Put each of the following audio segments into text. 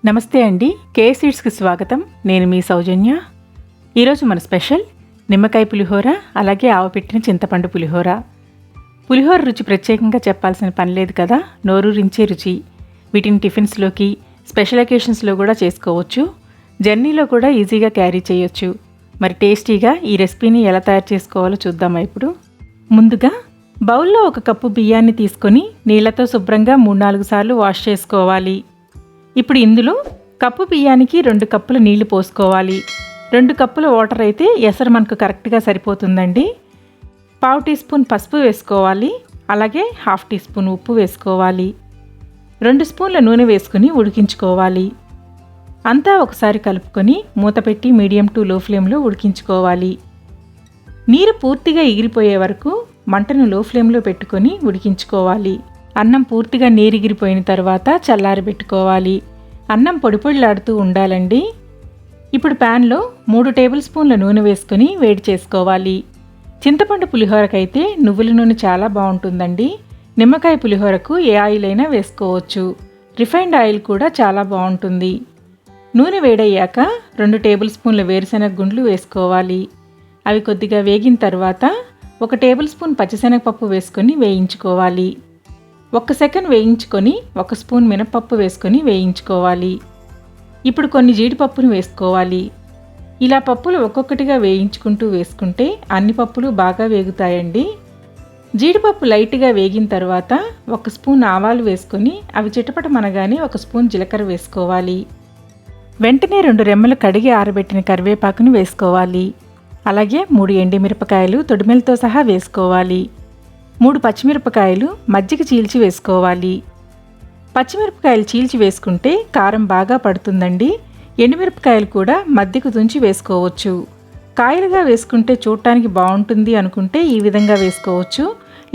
నమస్తే అండి, కే సీడ్స్కి స్వాగతం. నేను మీ సౌజన్య. ఈరోజు మన స్పెషల్ నిమ్మకాయ పులిహోర, అలాగే ఆవపెట్టిన చింతపండు పులిహోర. పులిహోర రుచి ప్రత్యేకంగా చెప్పాల్సిన పని లేదు కదా, నోరూరించే రుచి. వీటిని టిఫిన్స్లోకి, స్పెషల్ అకేషన్స్లో కూడా చేసుకోవచ్చు. జర్నీలో కూడా ఈజీగా క్యారీ చేయొచ్చు. మరి టేస్టీగా ఈ రెసిపీని ఎలా తయారు చేసుకోవాలో చూద్దామా ఇప్పుడు. ముందుగా బౌల్లో 1 కప్పు బియ్యాన్ని తీసుకొని నీళ్లతో శుభ్రంగా 3-4 సార్లు వాష్ చేసుకోవాలి. ఇప్పుడు ఇందులో కప్పు బియ్యానికి 2 కప్పుల నీళ్లు పోసుకోవాలి. 2 కప్పుల వాటర్ అయితే ఎసరు మనకు కరెక్ట్గా సరిపోతుందండి. 1/2 టీ స్పూన్ పసుపు వేసుకోవాలి. అలాగే 1/2 టీ స్పూన్ ఉప్పు వేసుకోవాలి. 2 స్పూన్ల నూనె వేసుకుని ఉడికించుకోవాలి. అంతా ఒకసారి కలుపుకొని మూత పెట్టి మీడియం టు లో ఫ్లేమ్లో ఉడికించుకోవాలి. నీరు పూర్తిగా ఎగిరిపోయే వరకు మంటను లో ఫ్లేమ్లో పెట్టుకొని ఉడికించుకోవాలి. అన్నం పూర్తిగా నీరిగిరిపోయిన తర్వాత చల్లారబెట్టుకోవాలి. అన్నం పొడి పొడిలాడుతూ ఉండాలండి. ఇప్పుడు ప్యాన్లో 3 టేబుల్ స్పూన్ల నూనె వేసుకొని వేడి చేసుకోవాలి. చింతపండు పులిహోరకైతే నువ్వుల నూనె చాలా బాగుంటుందండి. నిమ్మకాయ పులిహోరకు ఏ ఆయిల్ అయినా వేసుకోవచ్చు. రిఫైన్డ్ ఆయిల్ కూడా చాలా బాగుంటుంది. నూనె వేడయ్యాక 2 టేబుల్ స్పూన్ల వేరుశనగ గుండ్లు వేసుకోవాలి. అవి కొద్దిగా వేగిన తర్వాత 1 టేబుల్ స్పూన్ పచ్చిశనగపప్పు వేసుకొని వేయించుకోవాలి. 1 సెకండ్ వేయించుకొని 1 స్పూన్ మినపప్పు వేసుకొని వేయించుకోవాలి. ఇప్పుడు కొన్ని జీడిపప్పును వేసుకోవాలి. ఇలా పప్పులు ఒక్కొక్కటిగా వేయించుకుంటూ వేసుకుంటే అన్ని పప్పులు బాగా వేగుతాయండి. జీడిపప్పు లైట్గా వేగిన తర్వాత 1 స్పూన్ ఆవాలు వేసుకొని అవి చిటపటమనగానే 1 స్పూన్ జీలకర్ర వేసుకోవాలి. వెంటనే 2 రెమ్మలు కడిగి ఆరబెట్టిన కరివేపాకును వేసుకోవాలి. అలాగే 3 ఎండుమిరపకాయలు తొడిమెలతో సహా వేసుకోవాలి. 3 పచ్చిమిరపకాయలు మజ్జిగ చీల్చి వేసుకోవాలి. పచ్చిమిరపకాయలు చీల్చి వేసుకుంటే కారం బాగా పడుతుందండి. ఎండుమిరపకాయలు కూడా మధ్యకు తుంచి వేసుకోవచ్చు. కాయలుగా వేసుకుంటే చూడటానికి బాగుంటుంది అనుకుంటే ఈ విధంగా వేసుకోవచ్చు.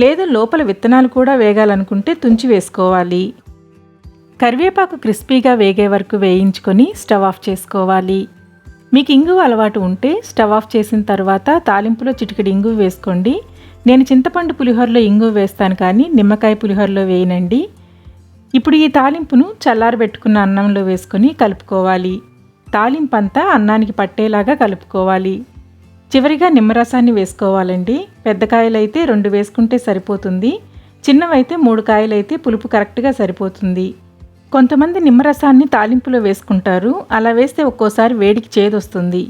లేదు లోపల విత్తనాలు కూడా వేగాలనుకుంటే తుంచి వేసుకోవాలి. కరివేపాకు క్రిస్పీగా వేగే వరకు వేయించుకొని స్టవ్ ఆఫ్ చేసుకోవాలి. మీకు ఇంగువ అలవాటు ఉంటే స్టవ్ ఆఫ్ చేసిన తర్వాత తాలింపులో చిటికెడు ఇంగువ వేసుకోండి. నేను చింతపండు పులిహోరలో ఇంగువ వేస్తాను కానీ నిమ్మకాయ పులిహోరలో వేయనండి. ఇప్పుడు ఈ తాలింపును చల్లారబెట్టుకున్న అన్నంలో వేసుకొని కలుపుకోవాలి. తాలింపు అంతా అన్నానికి పట్టేలాగా కలుపుకోవాలి. చివరిగా నిమ్మరసాన్ని వేసుకోవాలండి. పెద్ద కాయలైతే 2 వేసుకుంటే సరిపోతుంది. చిన్నవైతే 3 కాయలైతే పులుపు కరెక్ట్గా సరిపోతుంది. కొంతమంది నిమ్మరసాన్ని తాలింపులో వేసుకుంటారు. అలా వేస్తే ఒక్కోసారి వేడికి చేదొస్తుంది.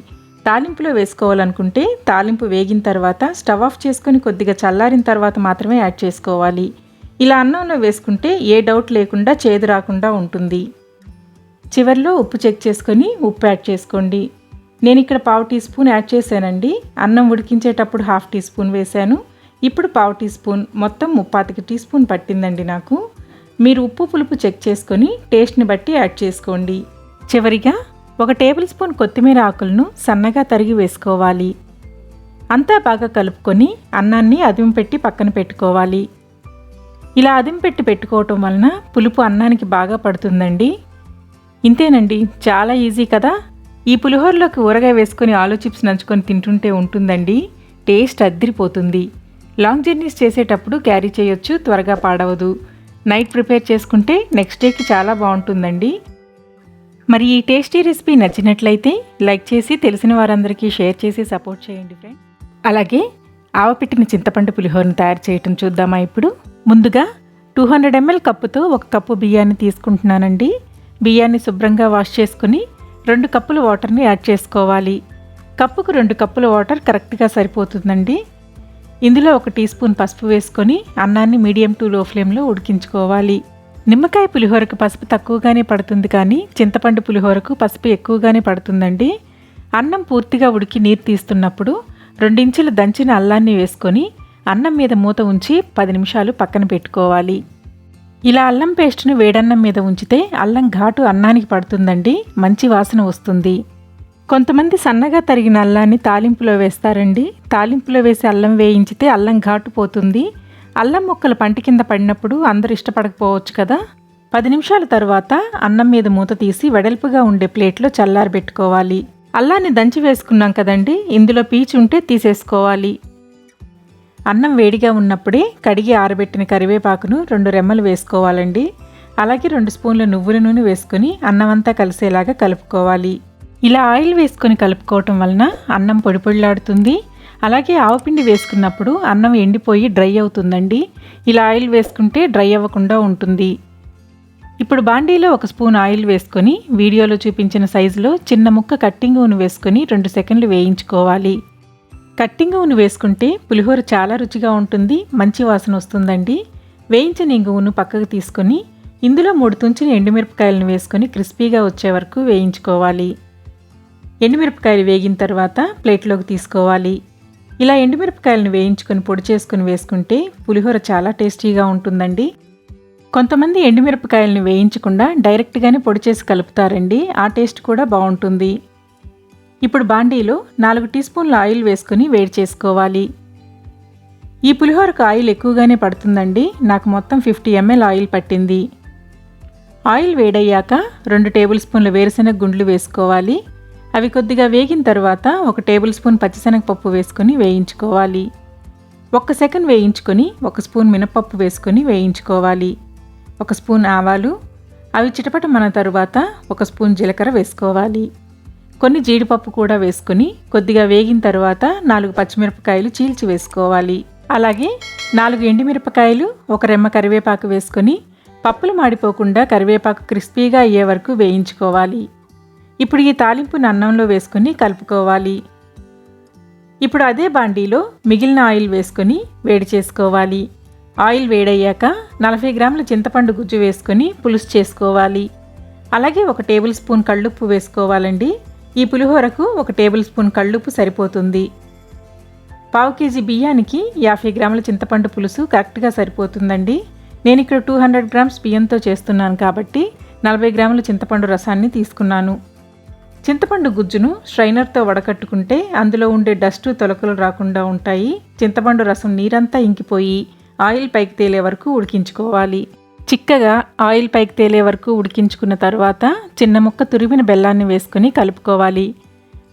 తాలింపులో వేసుకోవాలనుకుంటే తాలింపు వేగిన తర్వాత స్టవ్ ఆఫ్ చేసుకొని కొద్దిగా చల్లారిన తర్వాత మాత్రమే యాడ్ చేసుకోవాలి. ఇలా అన్నంలో వేసుకుంటే ఏ డౌట్ లేకుండా చేదు రాకుండా ఉంటుంది. చివరిలో ఉప్పు చెక్ చేసుకొని ఉప్పు యాడ్ చేసుకోండి. నేను ఇక్కడ 1/2 టీ స్పూన్ యాడ్ చేశానండి. అన్నం ఉడికించేటప్పుడు 1/2 టీ స్పూన్ వేశాను. ఇప్పుడు 1/2 టీ స్పూన్, మొత్తం 3/4 టీ స్పూన్ పట్టిందండి నాకు. మీరు ఉప్పు పులుపు చెక్ చేసుకొని టేస్ట్ని బట్టి యాడ్ చేసుకోండి. చివరిగా 1 టేబుల్ స్పూన్ కొత్తిమీర ఆకులను సన్నగా తరిగి వేసుకోవాలి. అంతా బాగా కలుపుకొని అన్నాన్ని అదిం పెట్టి పక్కన పెట్టుకోవాలి. ఇలా అదిం పెట్టి పెట్టుకోవటం వలన పులుపు అన్నానికి బాగా పడుతుందండి. ఇంతేనండి, చాలా ఈజీ కదా. ఈ పులిహోరలోకి ఊరగాయ వేసుకొని ఆలు చిప్స్ నంచుకొని తింటుంటే ఉంటుందండి. టేస్ట్ అద్దిరిపోతుంది. లాంగ్ జర్నీస్ చేసేటప్పుడు క్యారీ చేయొచ్చు, త్వరగా పాడవదు. నైట్ ప్రిపేర్ చేసుకుంటే నెక్స్ట్ డేకి చాలా బాగుంటుందండి. మరి ఈ టేస్టీ రెసిపీ నచ్చినట్లయితే లైక్ చేసి తెలిసిన వారందరికీ షేర్ చేసి సపోర్ట్ చేయండి ఫ్రెండ్. అలాగే ఆవపెట్టిన చింతపండు పులిహోరను తయారు చేయటం చూద్దామా ఇప్పుడు. ముందుగా 200 ml కప్పుతో 1 కప్పు బియ్యాన్ని తీసుకుంటున్నానండి. బియ్యాన్ని శుభ్రంగా వాష్ చేసుకుని 2 కప్పుల వాటర్ని యాడ్ చేసుకోవాలి. కప్పుకు 2 కప్పుల వాటర్ కరెక్ట్గా సరిపోతుందండి. ఇందులో 1 టీ స్పూన్ పసుపు వేసుకొని అన్నాన్ని మీడియం టు లో ఫ్లేమ్లో ఉడికించుకోవాలి. నిమ్మకాయ పులిహోరకు పసుపు తక్కువగానే పడుతుంది కానీ చింతపండు పులిహోరకు పసుపు ఎక్కువగానే పడుతుందండి. అన్నం పూర్తిగా ఉడికి నీరు తీస్తున్నప్పుడు 2 ఇంచుల దంచిన అల్లాన్ని వేసుకొని అన్నం మీద మూత ఉంచి 10 నిమిషాలు పక్కన పెట్టుకోవాలి. ఇలా అల్లం పేస్ట్ను వేడన్నం మీద ఉంచితే అల్లం ఘాటు అన్నానికి పడుతుందండి, మంచి వాసన వస్తుంది. కొంతమంది సన్నగా తరిగిన అల్లాన్ని తాలింపులో వేస్తారండి. తాలింపులో వేసి అల్లం వేయించితే అల్లం ఘాటు పోతుంది. అల్లం ముక్కలు పంటి కింద పడినప్పుడు అందరూ ఇష్టపడకపోవచ్చు కదా. 10 నిమిషాల తర్వాత అన్నం మీద మూత తీసి వెడల్పుగా ఉండే ప్లేట్లో చల్లారబెట్టుకోవాలి. అల్లాన్ని దంచి వేసుకున్నాం కదండి, ఇందులో పీచు ఉంటే తీసేసుకోవాలి. అన్నం వేడిగా ఉన్నప్పుడే కడిగి ఆరబెట్టిన కరివేపాకును 2 రెమ్మలు వేసుకోవాలండి. అలాగే 2 స్పూన్ల నువ్వుల నూనె వేసుకొని అన్నమంతా కలిసేలాగా కలుపుకోవాలి. ఇలా ఆయిల్ వేసుకొని కలుపుకోవటం వలన అన్నం పొడి పొడిలాడుతుంది. అలాగే ఆవపిండి వేసుకున్నప్పుడు అన్నం ఎండిపోయి డ్రై అవుతుందండి. ఇలా ఆయిల్ వేసుకుంటే డ్రై అవ్వకుండా ఉంటుంది. ఇప్పుడు బాండీలో 1 స్పూన్ ఆయిల్ వేసుకొని వీడియోలో చూపించిన సైజులో చిన్న ముక్క కట్టింగ్ ఊను వేసుకొని 2 సెకండ్లు వేయించుకోవాలి. కట్టింగ్ ఊను వేసుకుంటే పులిహోర చాలా రుచిగా ఉంటుంది, మంచి వాసన వస్తుందండి. వేయించిన ఇంగువను పక్కకు తీసుకొని ఇందులో 3 తుంచిన ఎండుమిరపకాయలను వేసుకొని క్రిస్పీగా వచ్చే వరకు వేయించుకోవాలి. ఎండుమిరపకాయలు వేగిన తర్వాత ప్లేట్లోకి తీసుకోవాలి. ఇలా ఎండుమిరపకాయలను వేయించుకొని పొడి చేసుకొని వేసుకుంటే పులిహోర చాలా టేస్టీగా ఉంటుందండి. కొంతమంది ఎండుమిరపకాయలను వేయించకుండా డైరెక్ట్గానే పొడి చేసి కలుపుతారండి, ఆ టేస్ట్ కూడా బాగుంటుంది. ఇప్పుడు బాండీలో 4 టీ స్పూన్ల ఆయిల్ వేసుకొని వేడి చేసుకోవాలి. ఈ పులిహోరకు ఆయిల్ ఎక్కువగానే పడుతుందండి, నాకు మొత్తం 50 ml ఆయిల్ పట్టింది. ఆయిల్ వేడయ్యాక 2 టేబుల్ స్పూన్ల వేరుశనగ గుండ్లు వేసుకోవాలి. అవి కొద్దిగా వేగిన తర్వాత 1 టేబుల్ స్పూన్ పచ్చిశనగపప్పు వేసుకొని వేయించుకోవాలి. 1 సెకండ్ వేయించుకొని 1 స్పూన్ మినపప్పు వేసుకొని వేయించుకోవాలి. 1 స్పూన్ ఆవాలు, అవి చిటపటమన్న తరువాత 1 స్పూన్ జీలకర్ర వేసుకోవాలి. కొన్ని జీడిపప్పు కూడా వేసుకొని కొద్దిగా వేగిన తర్వాత 4 పచ్చిమిరపకాయలు చీల్చి వేసుకోవాలి. అలాగే 4 ఎండుమిరపకాయలు, 1 రెమ్మ కరివేపాకు వేసుకొని పప్పులు మాడిపోకుండా కరివేపాకు క్రిస్పీగా అయ్యే వరకు వేయించుకోవాలి. ఇప్పుడు ఈ తాలింపును అన్నంలో వేసుకొని కలుపుకోవాలి. ఇప్పుడు అదే బాండీలో మిగిలిన ఆయిల్ వేసుకొని వేడి చేసుకోవాలి. ఆయిల్ వేడయ్యాక 40 గ్రాముల చింతపండు గుజ్జు వేసుకొని పులుసు చేసుకోవాలి. అలాగే 1 టేబుల్ స్పూన్ కళ్ళుప్పు వేసుకోవాలండి. ఈ పులిహోరకు 1 టేబుల్ స్పూన్ కళ్ళుప్పు సరిపోతుంది. 1/2 కేజీ బియ్యానికి 50 గ్రాముల చింతపండు పులుసు కరెక్ట్గా సరిపోతుందండి. నేను ఇక్కడ 200 గ్రామ్స్ బియ్యంతో చేస్తున్నాను కాబట్టి 40 గ్రాముల చింతపండు రసాన్ని తీసుకున్నాను. చింతపండు గుజ్జును స్ట్రైనర్తో వడకట్టుకుంటే అందులో ఉండే డస్టు తొలకలు రాకుండా ఉంటాయి. చింతపండు రసం నీరంతా ఇంకిపోయి ఆయిల్ పైకి తేలే వరకు ఉడికించుకోవాలి. చిక్కగా ఆయిల్ పైకి తేలే వరకు ఉడికించుకున్న తర్వాత చిన్న ముక్క తురిమిన బెల్లాన్ని వేసుకొని కలుపుకోవాలి.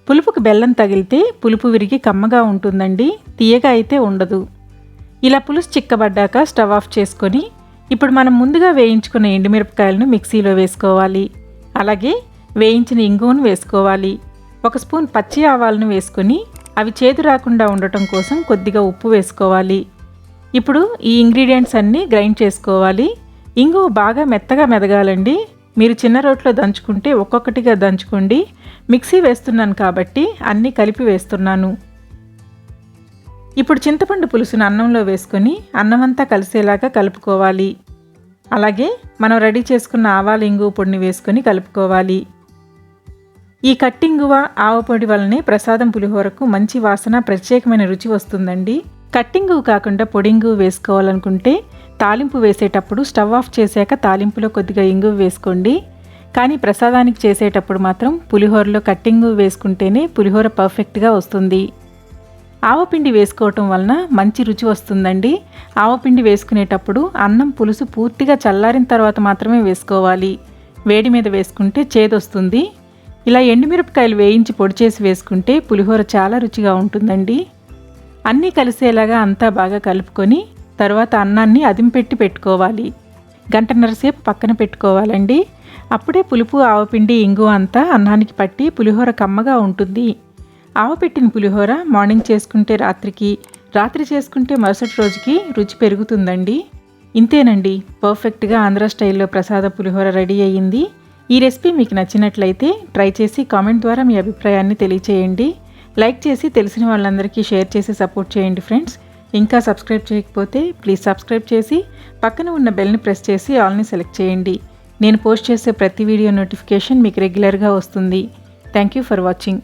పులుపుకి బెల్లం తగిలితే పులుపు విరిగి కమ్మగా ఉంటుందండి, తీయగా అయితే ఉండదు. ఇలా పులుసు చిక్కబడ్డాక స్టవ్ ఆఫ్ చేసుకొని ఇప్పుడు మనం ముందుగా వేయించుకున్న ఎండుమిరపకాయలను మిక్సీలో వేసుకోవాలి. అలాగే వేయించిన ఇంగువను వేసుకోవాలి. 1 స్పూన్ పచ్చి ఆవాలను వేసుకొని అవి చేదు రాకుండా ఉండటం కోసం కొద్దిగా ఉప్పు వేసుకోవాలి. ఇప్పుడు ఈ ఇంగ్రీడియంట్స్ అన్నీ గ్రైండ్ చేసుకోవాలి. ఇంగువ బాగా మెత్తగా మెదగాలండి. మీరు చిన్న రోట్లో దంచుకుంటే ఒక్కొక్కటిగా దంచుకోండి. మిక్సీ వేస్తున్నాను కాబట్టి అన్నీ కలిపి వేస్తున్నాను. ఇప్పుడు చింతపండు పులుసును అన్నంలో వేసుకొని అన్నమంతా కలిసేలాగా కలుపుకోవాలి. అలాగే మనం రెడీ చేసుకున్న ఆవాల ఇంగువ పొడిని వేసుకొని కలుపుకోవాలి. ఈ కట్టింగువ ఆవపొడి వల్లనే ప్రసాదం పులిహోరకు మంచి వాసన, ప్రత్యేకమైన రుచి వస్తుందండి. కట్టింగువ కాకుండా పొడింగువ వేసుకోవాలనుకుంటే తాలింపు వేసేటప్పుడు స్టవ్ ఆఫ్ చేశాక తాలింపులో కొద్దిగా ఇంగువ వేసుకోండి. కానీ ప్రసాదానికి చేసేటప్పుడు మాత్రం పులిహోరలో కట్టింగువ వేసుకుంటేనే పులిహోర పర్ఫెక్ట్గా వస్తుంది. ఆవపిండి వేసుకోవటం వలన మంచి రుచి వస్తుందండి. ఆవపిండి వేసుకునేటప్పుడు అన్నం పులుసు పూర్తిగా చల్లారిన తర్వాత మాత్రమే వేసుకోవాలి. వేడి మీద వేసుకుంటే చేదొస్తుంది. ఇలా ఎండుమిరపకాయలు వేయించి పొడి చేసి వేసుకుంటే పులిహోర చాలా రుచిగా ఉంటుందండి. అన్నీ కలిసేలాగా అంతా బాగా కలుపుకొని తర్వాత అన్నాన్ని అదింపెట్టి పెట్టుకోవాలి. 1.5 గంటల సేపు పక్కన పెట్టుకోవాలండి. అప్పుడే పులుపు, ఆవపిండి, ఇంగువ అంతా అన్నానికి పట్టి పులిహోర కమ్మగా ఉంటుంది. ఆవపెట్టిన పులిహోర మార్నింగ్ చేసుకుంటే రాత్రికి, రాత్రి చేసుకుంటే మరుసటి రోజుకి రుచి పెరుగుతుందండి. ఇంతేనండి, పర్ఫెక్ట్గా ఆంధ్ర స్టైల్లో ప్రసాద పులిహోర రెడీ అయ్యింది. ఈ రెసిపీ మీకు నచ్చినట్లయితే ట్రై చేసి కామెంట్ ద్వారా మీ అభిప్రాయాన్ని తెలియచేయండి. లైక్ చేసి తెలిసిన వాళ్ళందరికీ షేర్ చేసి సపోర్ట్ చేయండి ఫ్రెండ్స్. ఇంకా సబ్స్క్రైబ్ చేయకపోతే ప్లీజ్ సబ్స్క్రైబ్ చేసి పక్కన ఉన్న బెల్ని ప్రెస్ చేసి ఆల్ని సెలెక్ట్ చేయండి. నేను పోస్ట్ చేసే ప్రతి వీడియో నోటిఫికేషన్ మీకు రెగ్యులర్గా వస్తుంది. Thank you for watching.